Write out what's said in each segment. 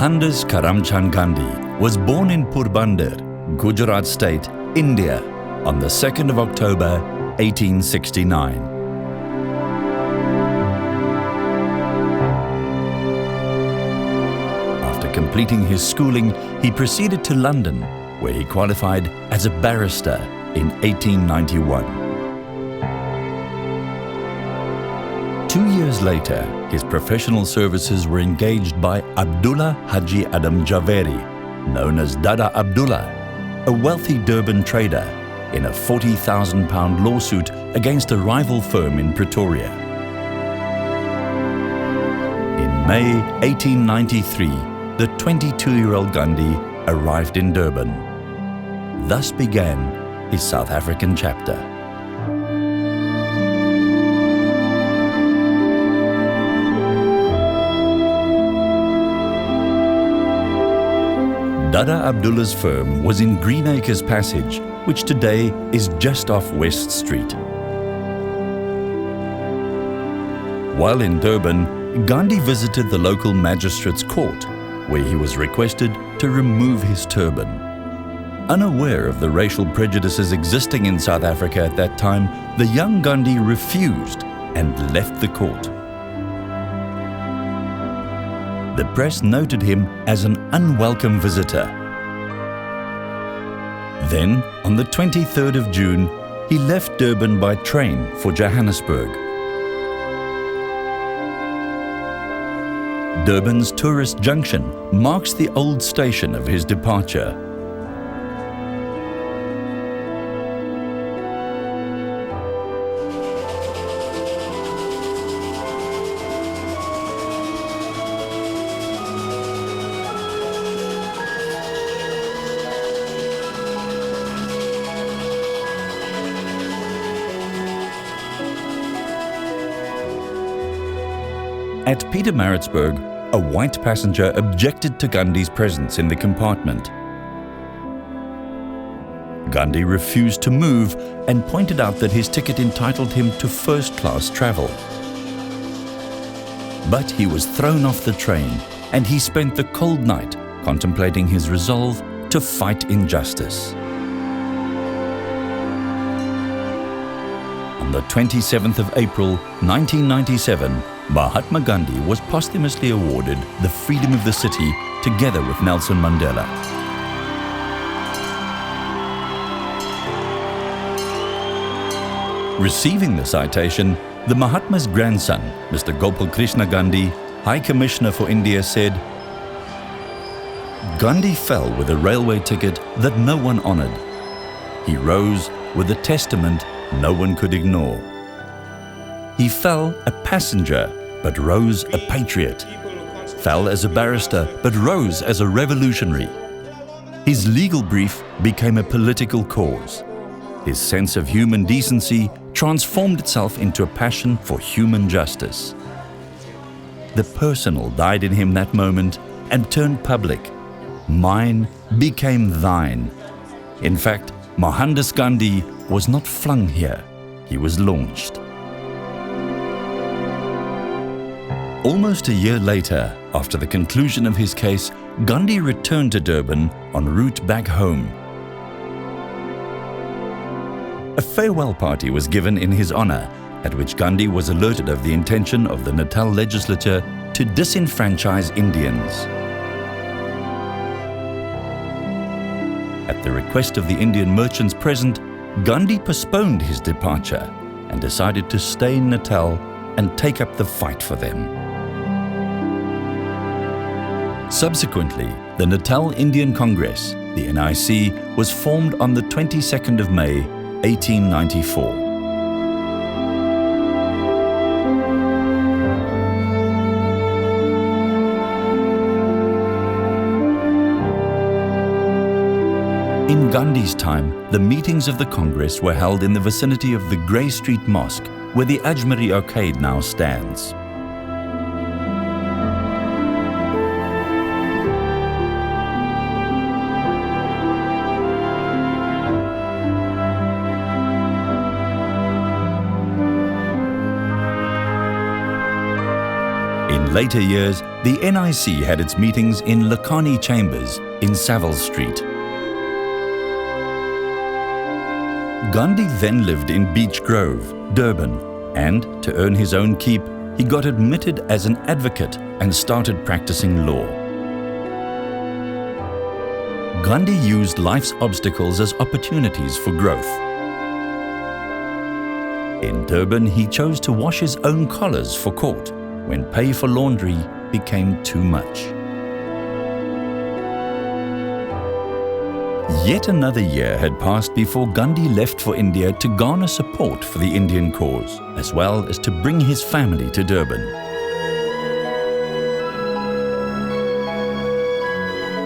Mohandas Karamchand Gandhi was born in Porbandar, Gujarat state, India, on the 2nd of October, 1869. After completing his schooling, he proceeded to London, where he qualified as a barrister in 1891. 2 years later, his professional services were engaged by Abdullah Haji Adam Javeri, known as Dada Abdullah, a wealthy Durban trader, in a £40,000 lawsuit against a rival firm in Pretoria. In May 1893, the 22-year-old Gandhi arrived in Durban. Thus began his South African chapter. Dada Abdullah's firm was in Greenacres Passage, which today is just off West Street. While in Durban, Gandhi visited the local magistrate's court, where he was requested to remove his turban. Unaware of the racial prejudices existing in South Africa at that time, the young Gandhi refused and left the court. The press noted him as an unwelcome visitor. Then, on the 23rd of June, he left Durban by train for Johannesburg. Durban's tourist junction marks the old station of his departure. At Pietermaritzburg, a white passenger objected to Gandhi's presence in the compartment. Gandhi refused to move and pointed out that his ticket entitled him to first-class travel. But he was thrown off the train, and he spent the cold night contemplating his resolve to fight injustice. On the 27th of April, 1997, Mahatma Gandhi was posthumously awarded the Freedom of the City together with Nelson Mandela. Receiving the citation, the Mahatma's grandson, Mr. Gopal Krishna Gandhi, High Commissioner for India, said, "Gandhi fell with a railway ticket that no one honoured. He rose with a testament no one could ignore. He fell a passenger, but rose a patriot. Fell as a barrister, but rose as a revolutionary. His legal brief became a political cause. His sense of human decency transformed itself into a passion for human justice. The personal died in him that moment and turned public. Mine became thine. In fact, Mohandas Gandhi was not flung here, he was launched." Almost a year later, after the conclusion of his case, Gandhi returned to Durban en route back home. A farewell party was given in his honour, at which Gandhi was alerted of the intention of the Natal legislature to disenfranchise Indians. At the request of the Indian merchants present, Gandhi postponed his departure and decided to stay in Natal and take up the fight for them. Subsequently, the Natal Indian Congress, the NIC, was formed on the 22nd of May, 1894. In Gandhi's time, the meetings of the Congress were held in the vicinity of the Grey Street Mosque, where the Ajmeri Arcade now stands. In In later years, the NIC had its meetings in Lakhani Chambers in Savile Street. Gandhi then lived in Beech Grove, Durban, and to earn his own keep, he got admitted as an advocate and started practicing law. Gandhi used life's obstacles as opportunities for growth. In Durban, he chose to wash his own collars for court when pay for laundry became too much. Yet another year had passed before Gandhi left for India to garner support for the Indian cause, as well as to bring his family to Durban.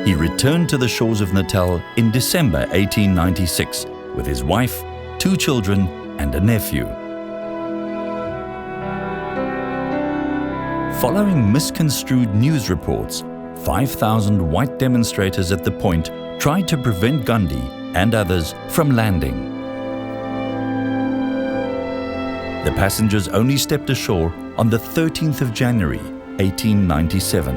He returned to the shores of Natal in December 1896 with his wife, 2 children and a nephew. Following misconstrued news reports, 5,000 white demonstrators at the point tried to prevent Gandhi and others from landing. The passengers only stepped ashore on the 13th of January, 1897.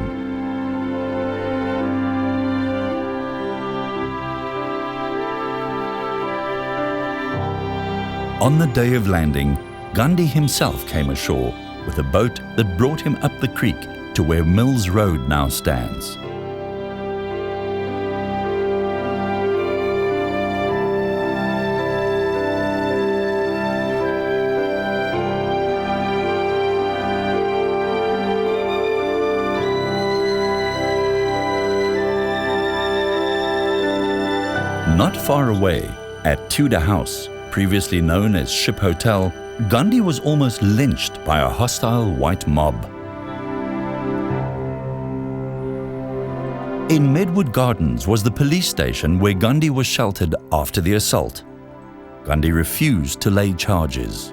On the day of landing, Gandhi himself came ashore with a boat that brought him up the creek to where Mills Road now stands. Not far away, at Tudor House, previously known as Ship Hotel, Gandhi was almost lynched by a hostile white mob. In Medwood Gardens was the police station where Gandhi was sheltered after the assault. Gandhi refused to lay charges.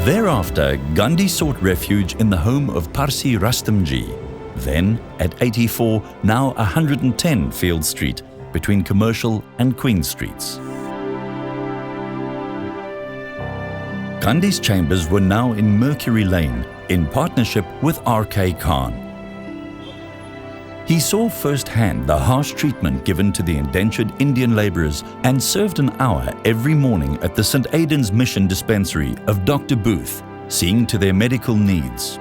Thereafter, Gandhi sought refuge in the home of Parsi Rustamji, then at 84, now 110 Field Street, between Commercial and Queen Streets. Gandhi's chambers were now in Mercury Lane, in partnership with R.K. Khan. He saw firsthand the harsh treatment given to the indentured Indian labourers and served an hour every morning at the St. Aidan's Mission Dispensary of Dr. Booth, seeing to their medical needs.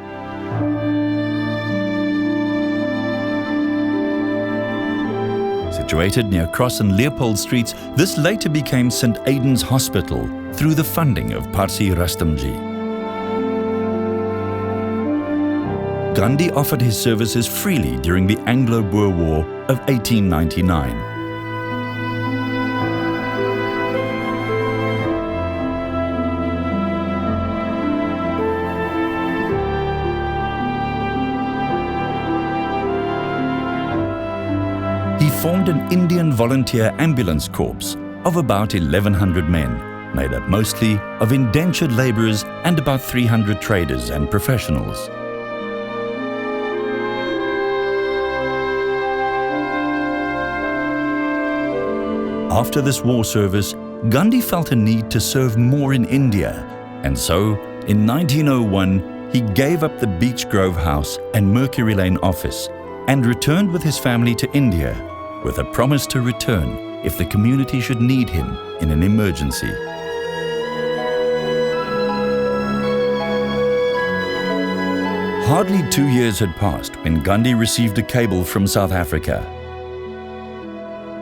Situated near Cross and Leopold Streets, this later became St. Aidan's Hospital through the funding of Parsi Rustamji. Gandhi offered his services freely during the Anglo-Boer War of 1899. He formed an Indian volunteer ambulance corps of about 1,100 men, made up mostly of indentured labourers and about 300 traders and professionals. After this war service, Gandhi felt a need to serve more in India, and so, in 1901, he gave up the Beech Grove House and Mercury Lane office and returned with his family to India, with a promise to return if the community should need him in an emergency. Hardly 2 years had passed when Gandhi received a cable from South Africa.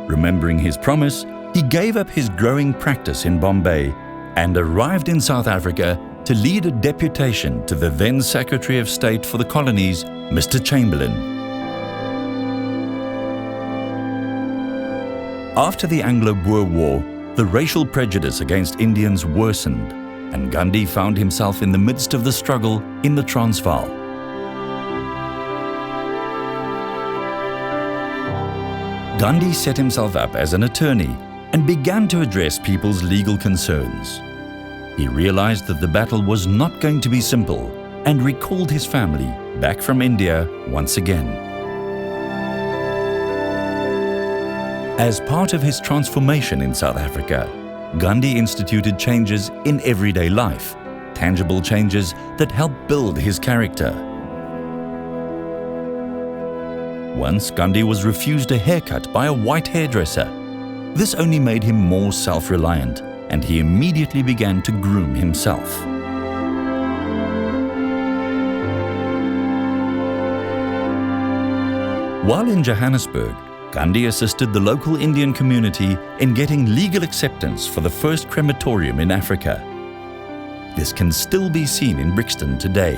Remembering his promise, he gave up his growing practice in Bombay and arrived in South Africa to lead a deputation to the then Secretary of State for the Colonies, Mr. Chamberlain. After the Anglo-Boer War, the racial prejudice against Indians worsened, and Gandhi found himself in the midst of the struggle in the Transvaal. Gandhi set himself up as an attorney and began to address people's legal concerns. He realized that the battle was not going to be simple and recalled his family back from India once again. As part of his transformation in South Africa, Gandhi instituted changes in everyday life, tangible changes that helped build his character. Once, Gandhi was refused a haircut by a white hairdresser. This only made him more self-reliant, and he immediately began to groom himself. While in Johannesburg, Gandhi assisted the local Indian community in getting legal acceptance for the first crematorium in Africa. This can still be seen in Brixton today.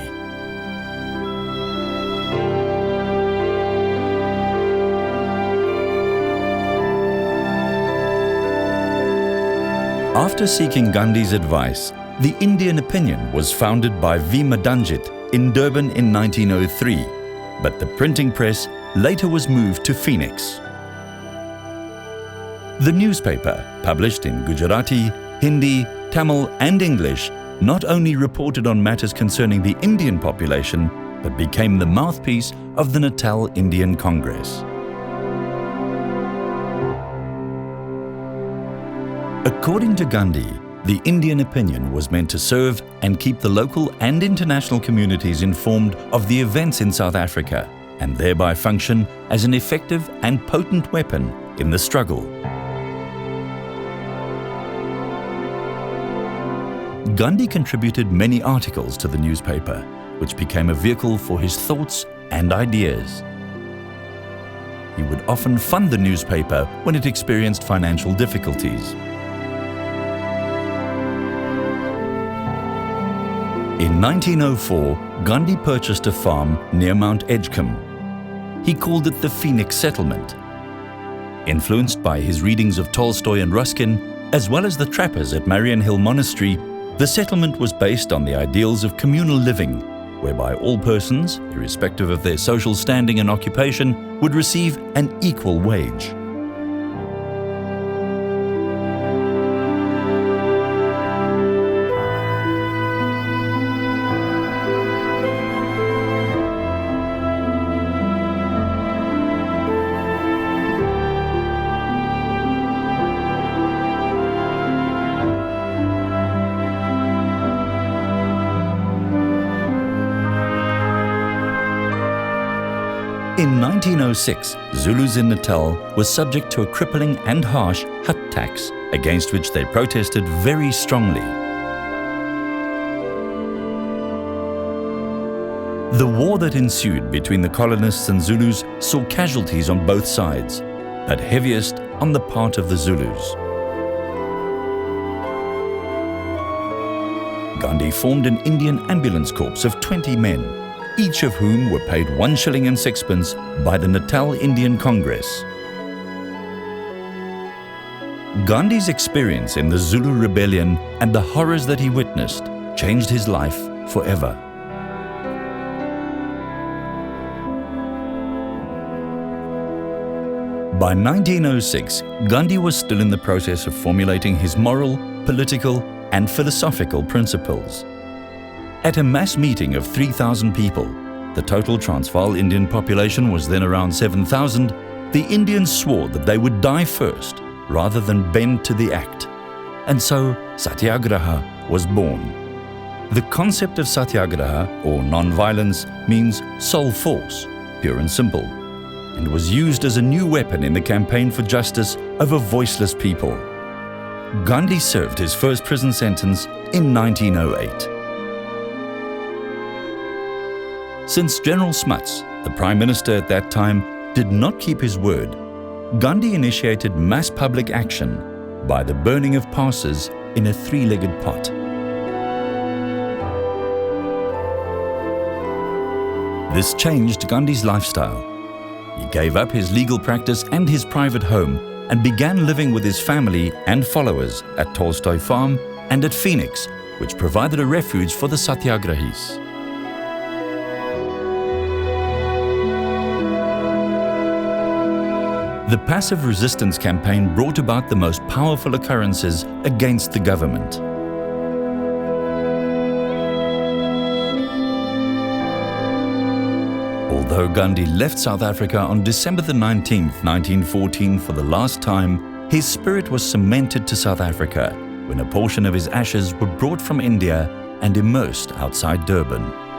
After seeking Gandhi's advice, the Indian Opinion was founded by V. Madanjit in Durban in 1903, but the printing press later was moved to Phoenix. The newspaper, published in Gujarati, Hindi, Tamil and English, not only reported on matters concerning the Indian population, but became the mouthpiece of the Natal Indian Congress. According to Gandhi, the Indian Opinion was meant to serve and keep the local and international communities informed of the events in South Africa, and thereby function as an effective and potent weapon in the struggle. Gandhi contributed many articles to the newspaper, which became a vehicle for his thoughts and ideas. He would often fund the newspaper when it experienced financial difficulties. In 1904, Gandhi purchased a farm near Mount Edgecombe. He called it the Phoenix Settlement. Influenced by his readings of Tolstoy and Ruskin, as well as the trappers at Marian Hill Monastery, the settlement was based on the ideals of communal living, whereby all persons, irrespective of their social standing and occupation, would receive an equal wage. In 1906, Zulus in Natal were subject to a crippling and harsh hut tax, against which they protested very strongly. The war that ensued between the colonists and Zulus saw casualties on both sides, but heaviest on the part of the Zulus. Gandhi formed an Indian ambulance corps of 20 men, each of whom were paid 1 shilling and sixpence by the Natal Indian Congress. Gandhi's experience in the Zulu rebellion and the horrors that he witnessed changed his life forever. By 1906, Gandhi was still in the process of formulating his moral, political, and philosophical principles. At a mass meeting of 3,000 people, the total Transvaal Indian population was then around 7,000, the Indians swore that they would die first rather than bend to the act. And so Satyagraha was born. The concept of Satyagraha, or non-violence, means sole force, pure and simple, and was used as a new weapon in the campaign for justice over voiceless people. Gandhi served his first prison sentence in 1908. Since General Smuts, the Prime Minister at that time, did not keep his word, Gandhi initiated mass public action by the burning of passes in a 3-legged pot. This changed Gandhi's lifestyle. He gave up his legal practice and his private home and began living with his family and followers at Tolstoy Farm and at Phoenix, which provided a refuge for the Satyagrahis. The passive resistance campaign brought about the most powerful occurrences against the government. Although Gandhi left South Africa on December 19, 1914 for the last time, His spirit was cemented to South Africa when a portion of his ashes were brought from India and immersed outside Durban.